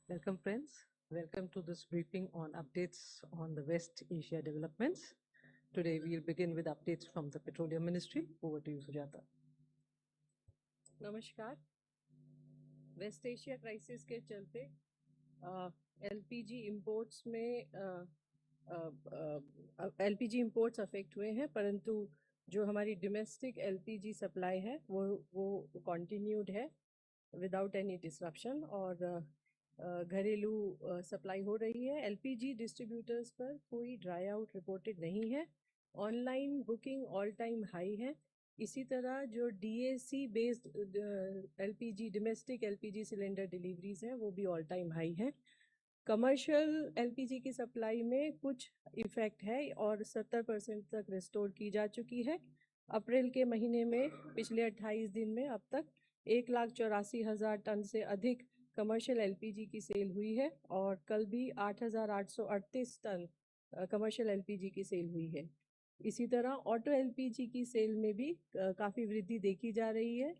Welcome, friends. Welcome to this briefing on updates on the West Asia developments. Today, we'll begin with updates from the Petroleum Ministry. Over to you, Sujata. नमस्कार। Waste Asia crisis के चलते LPG imports में LPG imports affect हुए हैं, परंतु जो हमारी domestic LPG supply है वो कंटिन्यूड है विदाउट एनी डिसरप्शन और घरेलू सप्लाई हो रही है। एलपीजी डिस्ट्रीब्यूटर्स पर कोई ड्राई आउट रिपोर्टेड नहीं है। Online booking all time high है। इसी तरह जो DAC based LPG domestic LPG cylinder deliveries हैं वो भी ऑल टाइम हाई है। कमर्शियल एलपीजी की सप्लाई में कुछ इफ़ेक्ट है और 70% तक रिस्टोर की जा चुकी है। अप्रैल के महीने में पिछले 28 दिन में अब तक 1,84,000 टन से अधिक कमर्शियल एलपीजी की सेल हुई है और कल भी 8,838 टन कमर्शियल एलपीजी की सेल हुई है। इसी तरह ऑटो एलपीजी की सेल में भी काफ़ी वृद्धि देखी जा रही है।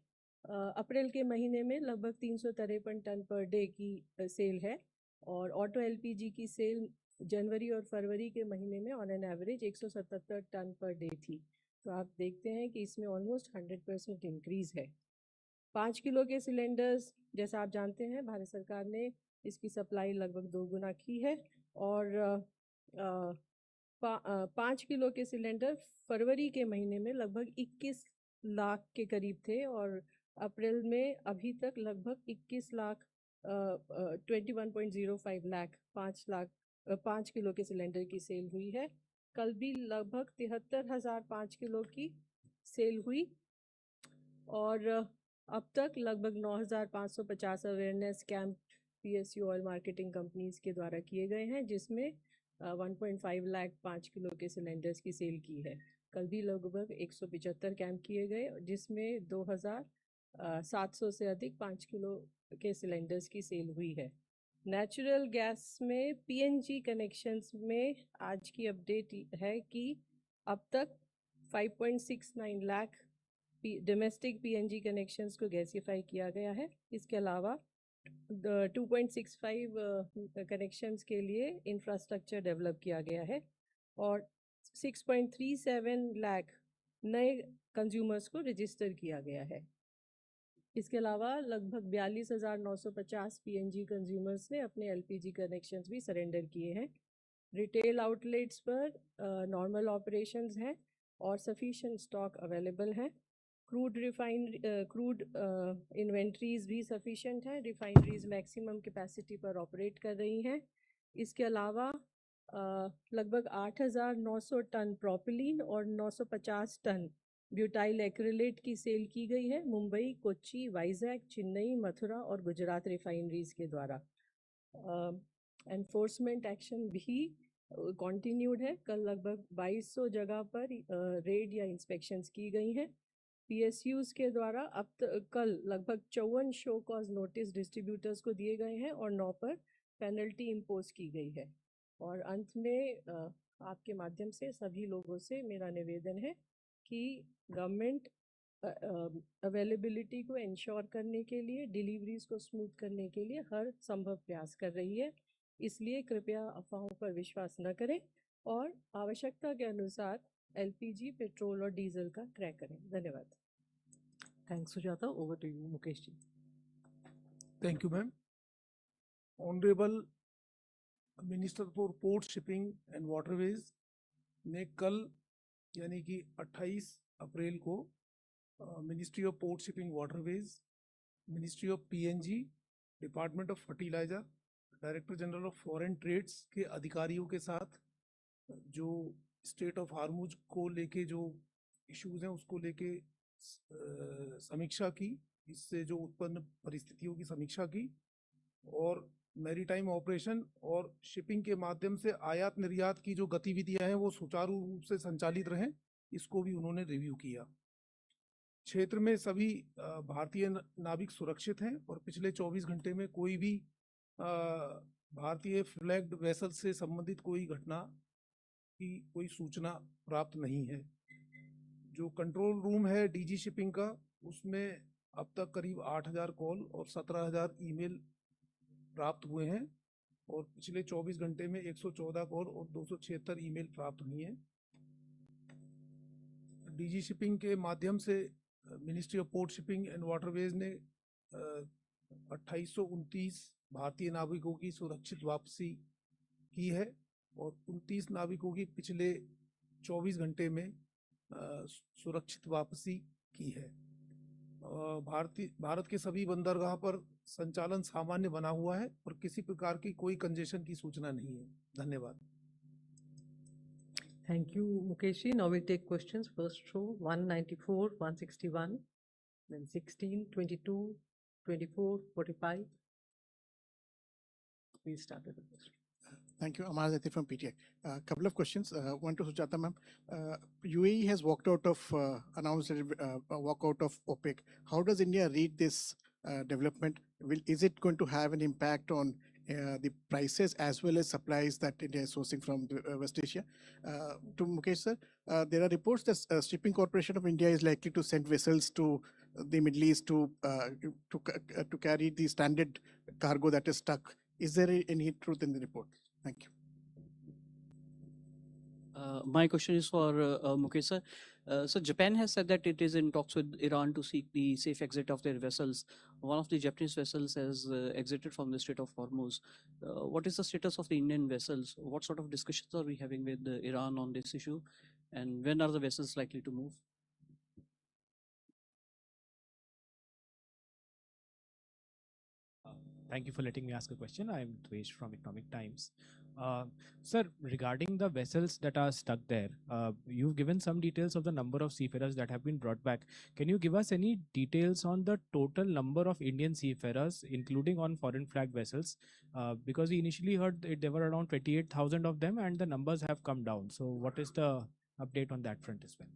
अप्रैल के महीने में लगभग 353 टन पर डे की सेल है और ऑटो एलपीजी की सेल जनवरी और फरवरी के महीने में on an average 177 tonne per day थी। तो आप देखते हैं कि इसमें ऑलमोस्ट 100% इंक्रीज़ है। 5 किलो के सिलेंडर्स, जैसा आप जानते हैं, भारत सरकार ने इसकी सप्लाई लगभग 2 गुना की है और 5 किलो के सिलेंडर फरवरी के महीने में लगभग 21 लाख के करीब थे और अप्रैल में अभी तक लगभग 21 लाख 21.05 लाख 5 किलो के सिलेंडर की सेल हुई है। कल भी लगभग 73,000 5 किलो की सेल हुई और अब तक लगभग 9,550 awareness camp PSU oil marketing companies के द्वारा किए गए हैं, जिसमें 1.5 लाख 5 किलो के सिलेंडर्स की सेल की है। कल भी लगभग 175 कैंप किए गए जिसमें 2,700 से अधिक 5 किलो के सिलेंडर्स की सेल हुई है। नेचुरल गैस में पीएनजी कनेक्शंस में आज की अपडेट है कि अब तक 5.69 लाख डोमेस्टिक पीएनजी कनेक्शंस को गैसीफाई किया गया है। इसके अलावा 2.65 कनेक्शंस के लिए इंफ्रास्ट्रक्चर डेवलप किया गया है और 6.37 लाख नए कंज्यूमर्स को रजिस्टर किया गया है। इसके अलावा लगभग 42,950 पीएनजी कंज्यूमर्स ने अपने एलपीजी कनेक्शंस भी सरेंडर किए हैं। रिटेल आउटलेट्स पर नॉर्मल ऑपरेशंस हैं और सफिशिएंट स्टॉक अवेलेबल हैं। क्रूड इन्वेंट्रीज भी सफिशिएंट हैं। रिफाइनरीज मैक्सिमम कैपेसिटी पर ऑपरेट कर रही हैं। इसके अलावा लगभग 8,900 टन प्रोपिलीन और 950 टन ब्यूटाइल एक्रिलेट की सेल की गई है मुंबई, कोच्चि, वाइजैक, चेन्नई, मथुरा और गुजरात रिफाइनरीज के द्वारा। एनफोर्समेंट एक्शन भी कंटिन्यूड है। कल लगभग 2200 जगह पर रेड या इंस्पेक्शंस की गई हैं। पीएसयूज़ के द्वारा अब कल लगभग 54 शो कॉज नोटिस डिस्ट्रीब्यूटर्स को दिए गए हैं और 9 पर पेनल्टी इम्पोज की गई है। और अंत में आपके माध्यम से सभी लोगों से मेरा निवेदन है कि गवर्नमेंट अवेलेबिलिटी को इंश्योर करने के लिए, डिलीवरीज को स्मूथ करने के लिए हर संभव प्रयास कर रही है। इसलिए कृपया अफवाहों पर विश्वास न करें और आवश्यकता के अनुसार एलपीजी, पेट्रोल और डीजल का क्रय करें। धन्यवाद। Thanks, Sujata. Over to you, Mukesh ji. Thank you, ma'am. Honorable minister for port shipping and waterways ने कल यानी कि 28 अप्रैल को ministry of port shipping waterways, ministry of PNG, department of fertiliser, director general of foreign trades के अधिकारियों के साथ जो स्टेट ऑफ हार्मुज को लेके जो इश्यूज हैं उसको लेके समीक्षा की। इससे जो उत्पन्न परिस्थितियों की समीक्षा की और मैरीटाइम ऑपरेशन और शिपिंग के माध्यम से आयात निर्यात की जो गतिविधियां हैं वो सुचारू रूप से संचालित रहें, इसको भी उन्होंने रिव्यू किया। क्षेत्र में सभी भारतीय नाविक सुरक्षित हैं और पिछले 24 घंटे में कोई भी भारतीय फ्लैग्ड वेसल से संबंधित कोई घटना की कोई सूचना प्राप्त नहीं है। जो कंट्रोल रूम है डीजी शिपिंग का, उसमें अब तक करीब 8,000 कॉल और 17,000 ईमेल प्राप्त हुए हैं और पिछले 24 घंटे में 114 कॉल और 276 ईमेल प्राप्त हुई हैं। डीजी शिपिंग के माध्यम से ministry of port shipping and waterways ने 2829 भारतीय नाविकों की सुरक्षित वापसी की है और 29 नाविकों की पिछले 24 घंटे में सुरक्षित वापसी की है। भारत के सभी बंदरगाह पर संचालन सामान्य बना हुआ है और किसी प्रकार की कोई कंजेशन की सूचना नहीं है। धन्यवाद। Thank you, Mukeshi. Now we'll take questions. First row, 194, 161, then 16, 22, 24, 45. We'll start with the first. Thank you. Amar Zaiti from PTI. A couple of questions. One to Sujata ma'am. UAE has walked out of, announced a walkout of OPEC. How does India read this development? Is it going to have an impact on the prices as well as supplies that India is sourcing from West Asia? To Mukesh sir, there are reports that Shipping Corporation of India is likely to send vessels to the Middle East to carry the standard cargo that is stuck. Is there any truth in the report? Thank you. My question is for Mukesh sir. So Japan has said that it is in talks with Iran to seek the safe exit of their vessels. One of the Japanese vessels has exited from the Strait of Hormuz. What is the status of the Indian vessels? What sort of discussions are we having with Iran on this issue? And when are the vessels likely to move? Thank you for letting me ask a question. I am Dvesh from Economic Times. Sir, regarding the vessels that are stuck there, you've given some details of the number of seafarers that have been brought back. Can you give us any details on the total number of Indian seafarers, including on foreign flag vessels? Because we initially heard there were around 28,000 of them and the numbers have come down. So what is the update on that front as well?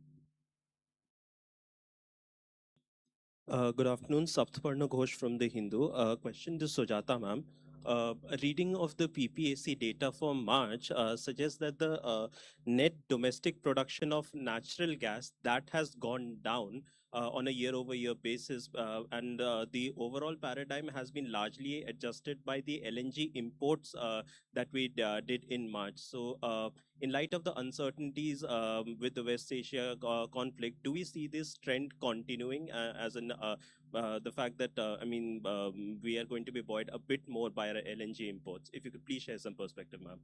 Good afternoon, Saptaparna Ghosh from The Hindu. Question to Sujata ma'am. A reading of the PPAC data for March suggests that the net domestic production of natural gas that has gone down on a year-over-year basis, and the overall paradigm has been largely adjusted by the LNG imports that we did in March. So, in light of the uncertainties with the West Asia conflict, do we see this trend continuing as in the fact that, we are going to be buoyed a bit more by our LNG imports? If you could please share some perspective, ma'am.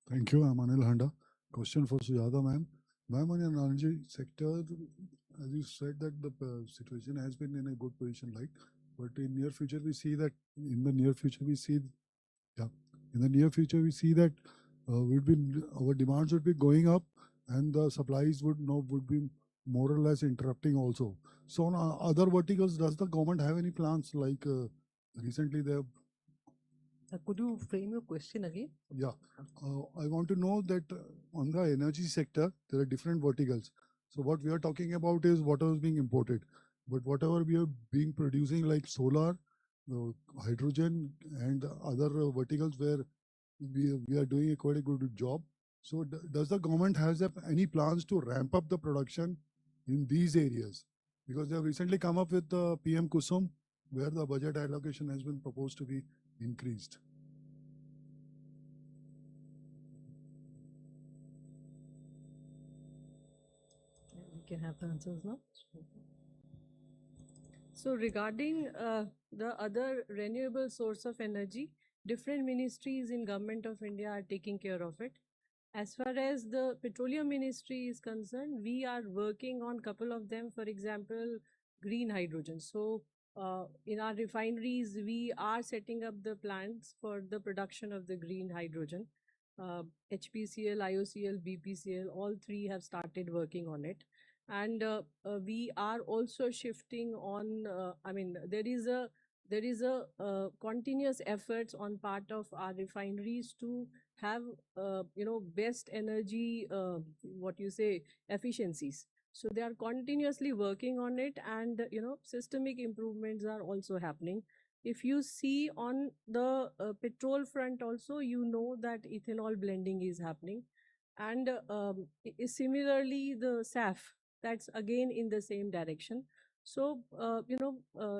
Thank you. I'm Anil Handa. Question for Sujata, ma'am. Ma'am, on the energy sector, as you said that the situation has been in a good position, like, but in near future we see that our demands would be going up and the supplies would be more or less interrupting also. So on other verticals, does the government have any plans like recently they have? Could you frame your question again? Yeah, I want to know that on the energy sector, there are different verticals. So what we are talking about is whatever is being imported, but whatever we are being producing like solar, hydrogen and other verticals where we are doing quite a good job. So does the government has any plans to ramp up the production in these areas? Because they have recently come up with the PM Kusum, where the budget allocation has been proposed to be increased. We can have the answers now. So regarding the other renewable source of energy, different ministries in Government of India are taking care of it. As far as the Petroleum Ministry is concerned, we are working on a couple of them, for example, green hydrogen. So in our refineries, we are setting up the plants for the production of the green hydrogen. HPCL, IOCL, BPCL, all three have started working on it. And we are also shifting on, there is a continuous efforts on part of our refineries to have, best energy, efficiencies. So they are continuously working on it, and, systemic improvements are also happening. If you see on the petrol front also, you know that ethanol blending is happening. And similarly, the SAF, that's again in the same direction. So,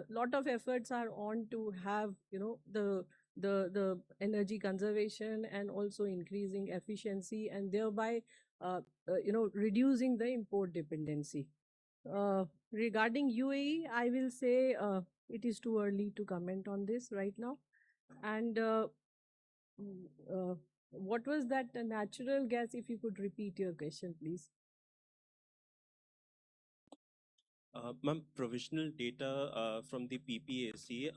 lot of efforts are on to have, the energy conservation and also increasing efficiency and thereby, reducing the import dependency. Regarding UAE, I will say it is too early to comment on this right now. And what was that natural gas? If you could repeat your question, please. Ma'am, provisional data from the PPAC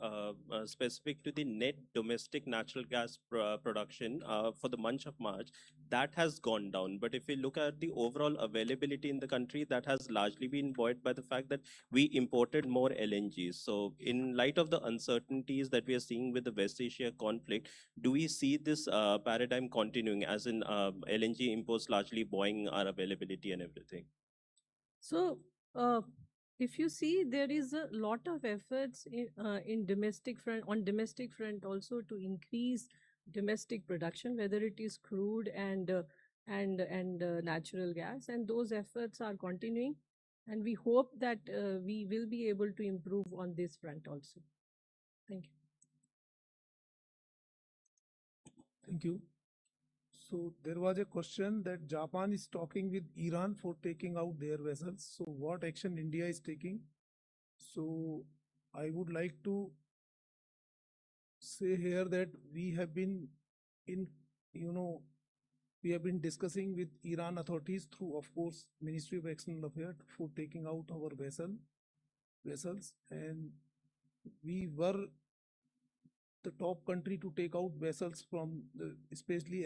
specific to the net domestic natural gas production for the month of March, that has gone down. But if we look at the overall availability in the country, that has largely been buoyed by the fact that we imported more LNG. So in light of the uncertainties that we are seeing with the West Asia conflict, do we see this paradigm continuing, as in LNG imports largely buoying our availability and everything? So, if you see, there is a lot of efforts in domestic front, on domestic front also, to increase domestic production, whether it is crude and natural gas, and those efforts are continuing, and we hope that we will be able to improve on this front also. Thank you. Thank you. So there was a question that Japan is talking with Iran for taking out their vessels. So what action India is taking? So I would like to say here that we have been we have been discussing with Iran authorities through, of course, Ministry of External Affairs for taking out our vessels, and we were the top country to take out vessels from especially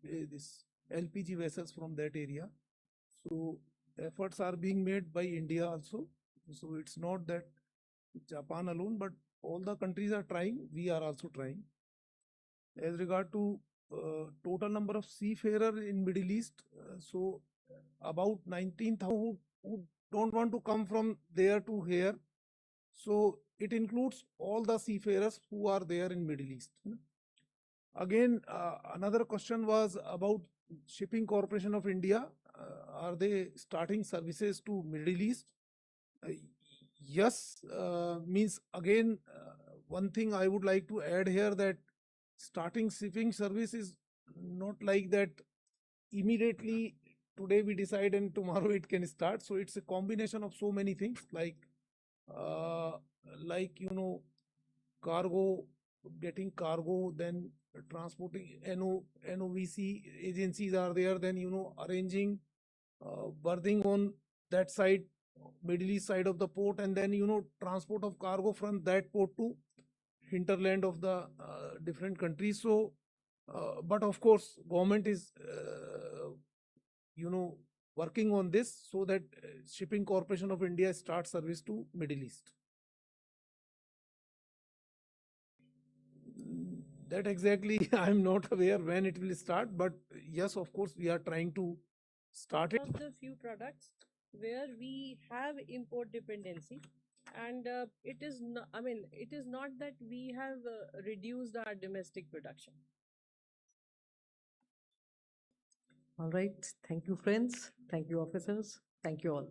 this LPG vessels from that area. So efforts are being made by India also. So it's not that Japan alone, but all the countries are trying. We are also trying. As regard to total number of seafarers in Middle East, so about 19,000 who don't want to come from there to here. So it includes all the seafarers who are there in Middle East. Again, another question was about Shipping Corporation of India. Are they starting services to Middle East? Yes, means again, one thing I would like to add here, that starting shipping service is not like that immediately today we decide and tomorrow it can start. So it's a combination of so many things, like cargo, getting cargo, then transporting. NOVC agencies are there, then arranging berthing on that side, Middle East side of the port, and then transport of cargo from that port to hinterland of the different countries. So but of course government is working on this so that Shipping Corporation of India starts service to Middle East. That exactly I'm not aware when it will start, but yes, of course we are trying to start it. Of the few products where we have import dependency, and it is not, it is not that we have reduced our domestic production. All right. Thank you, friends. Thank you, officers. Thank you all.